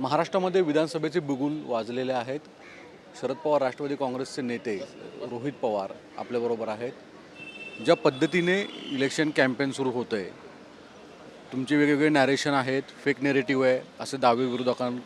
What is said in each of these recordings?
महाराष्ट्रामध्ये विधानसभेचे बिगुल वाजलेले आहेत. शरद पवार राष्ट्रवादी काँग्रेसचे नेते रोहित पवार आपल्याबरोबर आहेत. ज्या पद्धतीने इलेक्शन कॅम्पेन सुरू होतं आहे, तुमचे वेगवेगळे नॅरेशन आहेत, फेक नेरेटिव्ह आहे, असे दावे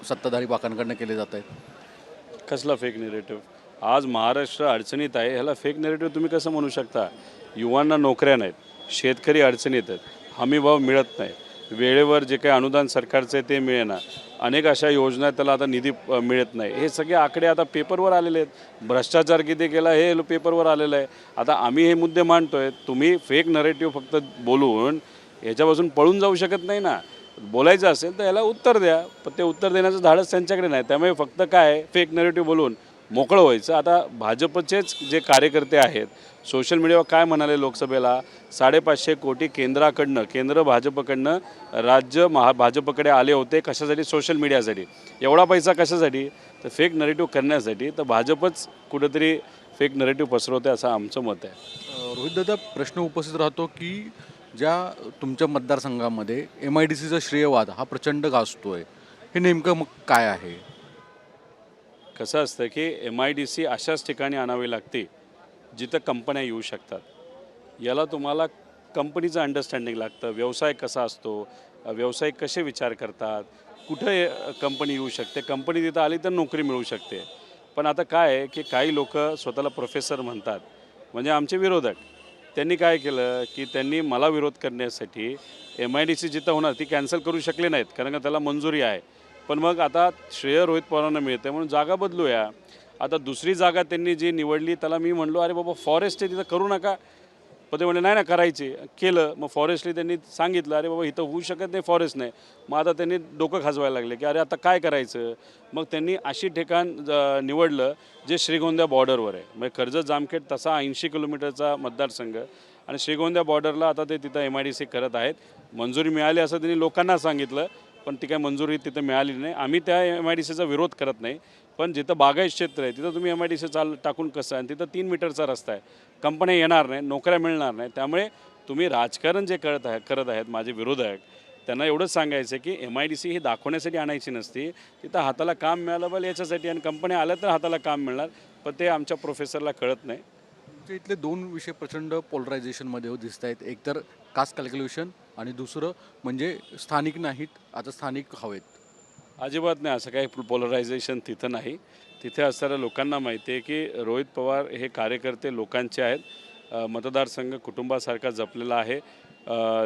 सत्ताधारी पक्षांकडून केले जात आहेत. कसला फेक नेरेटिव्ह? आज महाराष्ट्र अडचणीत आहे, ह्याला फेक नेरेटिव्ह तुम्ही कसं म्हणू शकता? युवांना नोकऱ्या नाहीत, शेतकरी अडचणीत आहेत, हमीभाव मिळत नाही, वेळेवर जे काही अनुदान सरकारचं आहे ते मिळेना, अनेक अशा योजना त्याला आता निधी मिळत नाही. हे सगळे आकडे आता पेपरवर आलेले आहेत. भ्रष्टाचार किती केला हे पेपरवर आलेलं आहे. आता आम्ही हे मुद्दे मांडतोय, तुम्ही फेक नरेटिव्ह फक्त बोलून याच्यापासून पळून जाऊ शकत नाही ना. बोलायचं असेल तर याला उत्तर द्या, पण ते उत्तर देण्याचं धाडस त्यांच्याकडे नाही. त्यामुळे फक्त काय फेक नरेटिव्ह बोलून मोकळं व्हायचं. आता भाजपचेच जे कार्यकर्ते आहेत, सोशल मीडियावर काय म्हणाले लोकसभेला, 550 कोटी केंद्र भाजपकडनं राज्य भाजपकडे आले होते. कशासाठी? सोशल मीडियासाठी. एवढा पैसा कशासाठी? तर फेक नरेटिव्ह करण्यासाठी. तर भाजपच कुठंतरी फेक नरेटिव्ह पसरवते असं आमचं मत आहे. रोहित दादा, प्रश्न उपस्थित राहतो की ज्या तुमच्या मतदारसंघामध्ये MIDCचा श्रेयवाद हा प्रचंड गाजतोय, हे नेमकं मग काय आहे? कसं असतं की MIDC अशाच ठिकाणी आणावी लागते जिथं कंपन्या येऊ शकतात. याला तुम्हाला कंपनीचं अंडरस्टँडिंग लागतं, व्यवसाय कसा असतो, व्यावसायिक कसे विचार करतात, कुठे कंपनी येऊ शकते, कंपनी तिथं आली तर नोकरी मिळू शकते. पण आता काय आहे की काही लोक स्वतःला प्रोफेसर म्हणतात, म्हणजे आमचे विरोधक. त्यांनी काय केलं की त्यांनी मला विरोध करण्यासाठी MIDC जिथं होणार ती कॅन्सल करू शकले नाहीत, कारण का त्याला मंजुरी आहे. पण मग आता श्रेय रोहित पवारांना मिळते म्हणून जागा बदलूया. आता दुसरी जागा त्यांनी जी निवडली त्याला मी म्हणलो, अरे बाबा फॉरेस्ट आहे तिथं करू नका. पण ते म्हणले नाही ना करायचे. केलं. मग फॉरेस्टली त्यांनी सांगितलं, अरे बाबा इथं होऊ शकत नाही, फॉरेस्ट नाही. मग आता त्यांनी डोकं खाजवायला लागले की अरे आता काय करायचं. मग त्यांनी अशी ठिकाण निवडलं जे श्रीगोंदा बॉर्डरवर आहे. म्हणजे कर्जत जामखेड तसा 80 किलोमीटरचा मतदारसंघ आणि श्रीगोंदा बॉर्डरला आता ते तिथं MIDC करत आहेत. मंजुरी मिळाली असं त्यांनी लोकांना सांगितलं, पण ती काही मंजुरी तिथं मिळाली नाही. आम्ही त्या MIDCचा विरोध करत नाही, पण जिथं बागायत क्षेत्र आहे तिथं तुम्ही MIDC टाकून कसं आहे? तिथं 3 मीटरचा रस्ता आहे, कंपन्या येणार नाही, नोकऱ्या मिळणार नाही. त्यामुळे तुम्ही राजकारण जे करत आहेत माझे विरोधक, त्यांना एवढंच सांगायचं की MIDC ही दाखवण्यासाठी आणायची नसती, तिथं हाताला काम मिळालं पाहिजे याच्यासाठी, आणि कंपन्या आल्या तर हाताला काम मिळणार. पण ते आमच्या प्रोफेसरला कळत नाही. तुमच्या इथले दोन विषय प्रचंड पोलरायझेशनमध्ये दिसत आहेत. एक तर कास्ट कॅल्क्युलेशन आणि दुसरं म्हणजे स्थानिक नाहीत, आता स्थानिक हवेत. अजिबात नाही, असं काही पोलरायझेशन तिथं नाही. तिथे असणाऱ्या लोकांना माहिती आहे की रोहित पवार हे कार्यकर्ते लोकांचे आहेत. मतदारसंघ कुटुंबासारखा जपलेला आहे.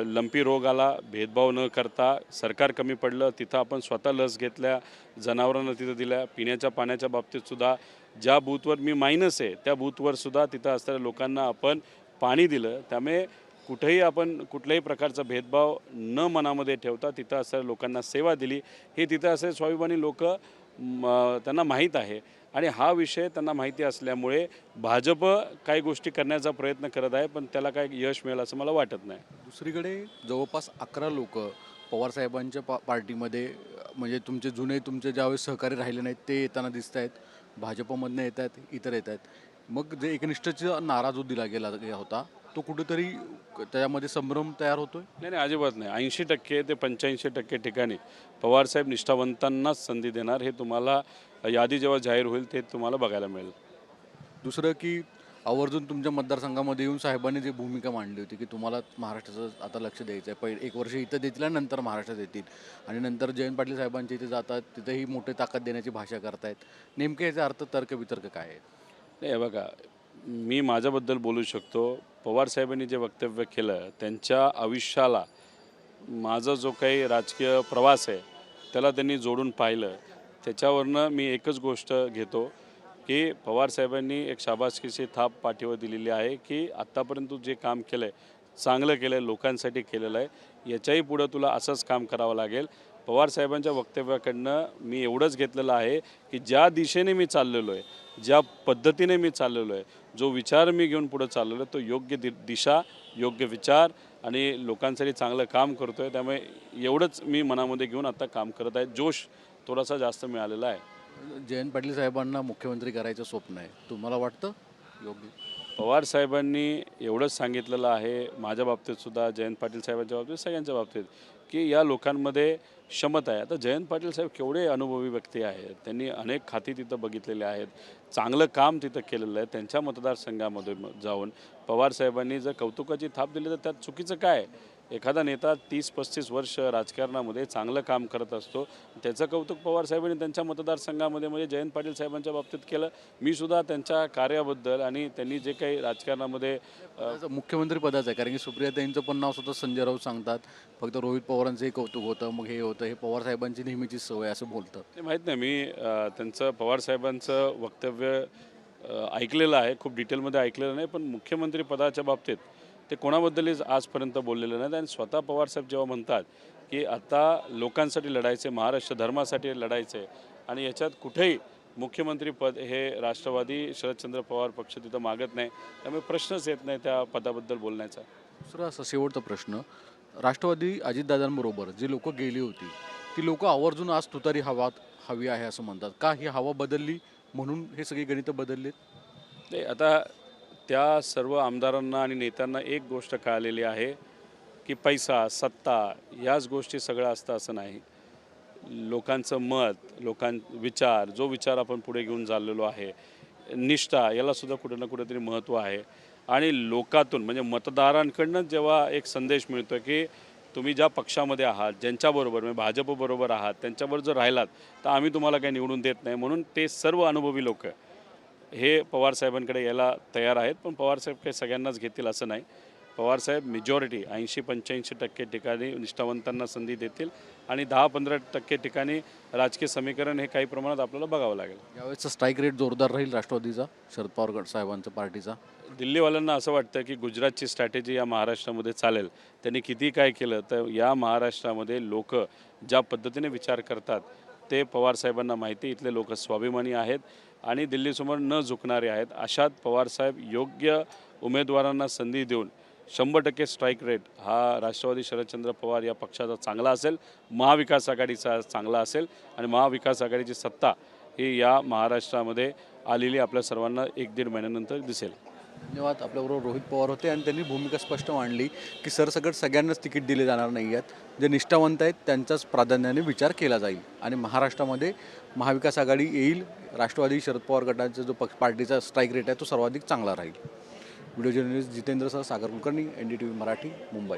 लंपी रोग आला, भेदभाव न करता, सरकार कमी पडलं तिथं आपण स्वतः लस घेतल्या, जनावरांना तिथं दिल्या. पिण्याच्या पाण्याच्या बाबतीतसुद्धा ज्या बूथवर मी मायनस आहे त्या बूथवरसुद्धा तिथं असणाऱ्या लोकांना आपण पाणी दिलं. त्यामुळे कुठेही आपण कुठल्याही प्रकारचा भेदभाव न मनामध्ये ठेवता तिथं असणाऱ्या लोकांना सेवा दिली. हे तिथं असे स्वाभिमानी लोक त्यांना माहीत आहे, आणि हा विषय त्यांना माहिती असल्यामुळे भाजप काही गोष्टी करण्याचा प्रयत्न करत आहे, पण त्याला काय यश मिळेल असं मला वाटत नाही. दुसरीकडे जवळपास 11 लोक पवारसाहेबांच्या पार्टीमध्ये, म्हणजे तुमचे ज्यावेळेस सहकारी राहिले नाहीत ते येताना दिसत आहेत. भाजपमधनं येत आहेत, इतर येत आहेत. मग जे एकनिष्ठचा नारा जो दिला गेला होता तो कुठेतरी त्याच्यामध्ये संभ्रम तयार होतोय. नाही नाही, अजिबात नाही. 80% ते 85% ठिकाणी पवारसाहेब निष्ठावंतांनाच संधी देणार. हे तुम्हाला यादी जेव्हा जाहीर होईल ते तुम्हाला बघायला मिळेल. दुसरं की आवर्जून तुमच्या मतदारसंघामध्ये येऊन साहेबांनी जी भूमिका मांडली होती की तुम्हाला महाराष्ट्राचं आता लक्ष द्यायचं आहे, एक वर्ष इथं देतील आणि नंतर महाराष्ट्रात येतील, आणि नंतर जयंत पाटील साहेबांच्या इथे जातात, तिथेही मोठी ताकद देण्याची भाषा करतायत. नेमके याचा अर्थ तर्क काय आहे? नाही बघा, मी माझ्याबद्दल बोलू शकतो. पवारसाहेबांनी जे वक्तव्य केलं त्यांच्या आयुष्याला माझा जो काही राजकीय प्रवास आहे त्याला त्यांनी जोडून पाहिलं. त्याच्यावरनं मी एकच गोष्ट घेतो की पवारसाहेबांनी एक शाबासकीची थाप पाठीवर दिलेली आहे की आत्तापर्यंत जे काम केलं आहे चांगलं केलं आहे, लोकांसाठी केलेलं आहे, याच्याही पुढं तुला असंच काम करावं लागेल. पवारसाहेबांच्या वक्तव्याकडनं मी एवढंच घेतलेलं आहे की ज्या दिशेने मी चाललेलो आहे, ज्या पद्धतीने मी चाललेलो आहे, जो विचार मी घेऊन पुढं चाललेलो आहे, तो योग्य दिशा, योग्य विचार आणि लोकांसाठी चांगलं काम करतो आहे. त्यामुळे एवढंच मी मनामध्ये घेऊन आता काम करत आहे. जोश थोडासा जास्त मिळालेला आहे. जयंत पाटील साहेबांना मुख्यमंत्री करायचं स्वप्न आहे, तुम्हाला वाटतं योग्य? पवार साहेबांनी एवढंच सांगितलेलं आहे, माझ्या बाबतीत सुद्धा, जयंत पाटील साहेबांच्या बाबतीत, सगळ्यांच्या बाबतीत, की या लोकांमध्ये क्षमता आहे. आता जयंत पाटील साहेब केवढे अनुभवी व्यक्ती आहेत, त्यांनी अनेक खाती तिथं बघितलेले आहेत, चांगलं काम तिथं केलेलं आहे. त्यांच्या मतदारसंघामध्ये जाऊन पवार साहेबांनी जर कौतुकाची थाप दिली तर त्यात चुकीचं काय? एखादा नेता 30-35 वर्ष राजकारणामध्ये चांगलं काम करत असतो, त्याचं कौतुक पवार साहेबांनी त्यांच्या मतदारसंघामध्ये म्हणजे जयंत पाटील साहेबांच्या बाबतीत केलं. मी सुद्धा त्यांच्या कार्याबद्दल आणि त्यांनी जे काही राजकारणामध्ये मुख्यमंत्री पदाचं आहे, कारण की सुप्रियाताईंचं पण नाव स्वतः संजय राऊत सांगतात. फक्त रोहित पवारांचंही कौतुक होतं, मग हे होतं, हे पवार साहेबांची नेहमीची सवय असं बोलतात. ते माहीत नाही. मी त्यांचं पवार साहेबांचं वक्तव्य ऐकलेलं आहे, खूप डिटेलमध्ये ऐकलेलं नाही, पण मुख्यमंत्री पदाच्या बाबतीत ते कोणाबद्दलच आजपर्यंत बोललेलं नाहीत. आणि स्वतः पवारसाहेब जेव्हा म्हणतात की आता लोकांसाठी लढायचे, महाराष्ट्र धर्मासाठी लढायचे आणि याच्यात कुठेही मुख्यमंत्री पद हे राष्ट्रवादी शरदचंद्र पवार पक्ष तिथं मागत नाही, त्यामुळे प्रश्नच येत नाही त्या पदाबद्दल बोलण्याचा. दुसरा असा शेवटचा प्रश्न, राष्ट्रवादी अजितदादांबरोबर जी लोकं गेली होती ती लोकं आवर्जून आज तुतारी हवी आहे असं म्हणतात. का ही हवा बदलली म्हणून हे सगळी गणितं बदललीत? नाही, आता त्या सर्व आमदारांना आणि नेत्यांना एक गोष्ट कळालेली आहे की पैसा, सत्ता याच गोष्टी सगळं असतं असं नाही. लोकांचं मत, विचार, जो विचार आपण पुढे घेऊन चाललेलो आहे, निष्ठा, यालासुद्धा कुठं ना कुठेतरी महत्त्व आहे. आणि लोकातून म्हणजे मतदारांकडनं जेव्हा एक संदेश मिळतो की तुम्ही ज्या पक्षामध्ये आहात, ज्यांच्याबरोबर म्हणजे भाजपबरोबर आहात, त्यांच्याबरोबर जर राहिलात तर आम्ही तुम्हाला काही निवडून देत नाही, म्हणून ते सर्व अनुभवी लोक हे पवारसाहेबांकडे यायला तयार आहेत. पण पवारसाहेब काही सगळ्यांनाच घेतील असं नाही. पवारसाहेब मेजॉरिटी 80-85% ठिकाणी निष्ठावंतांना संधी देतील आणि 10-15% ठिकाणी राजकीय समीकरण हे काही प्रमाणात आपल्याला बघावं लागेल. यावेळेचा स्ट्राईक रेट जोरदार राहील राष्ट्रवादीचा, शरद पवार साहेबांचा पार्टीचा. दिल्लीवाल्यांना असं वाटतं की गुजरातची स्ट्रॅटेजी या महाराष्ट्रामध्ये चालेल. त्यांनी किती काय केलं तर या महाराष्ट्रामध्ये लोक ज्या पद्धतीने विचार करतात ते पवारसाहेबांना माहिती. इथले लोक स्वाभिमानी आहेत आणि दिल्लीसमोर न झुकणारे आहेत. अशात पवारसाहेब योग्य उमेदवारांना संधी देऊन 100% स्ट्राईक रेट हा राष्ट्रवादी शरदचंद्र पवार या पक्षाचा चांगला असेल, महाविकास आघाडीचा चांगला असेल आणि महाविकास आघाडीची सत्ता ही या महाराष्ट्रामध्ये आलेली आपल्या सर्वांना 1-1.5 महिन्यानंतर दिसेल. धन्यवाद. आपल्याबरोबर रोहित पवार होते आणि त्यांनी भूमिका स्पष्ट मांडली की सरसकट सगळ्यांनाच तिकीट दिले जाणार नाही आहेत. जे निष्ठावंत आहेत त्यांचाच प्राधान्याने विचार केला जाईल आणि महाराष्ट्रामध्ये महाविकास आघाडी येईल. राष्ट्रवादी शरद पवार गटाचा जो पार्टीचा स्ट्राईक रेट आहे तो सर्वाधिक चांगला राहील. व्हिडिओ जर्नलिस्ट जितेंद्रसह सागर कुलकर्णी, NDTV मराठी, मुंबई.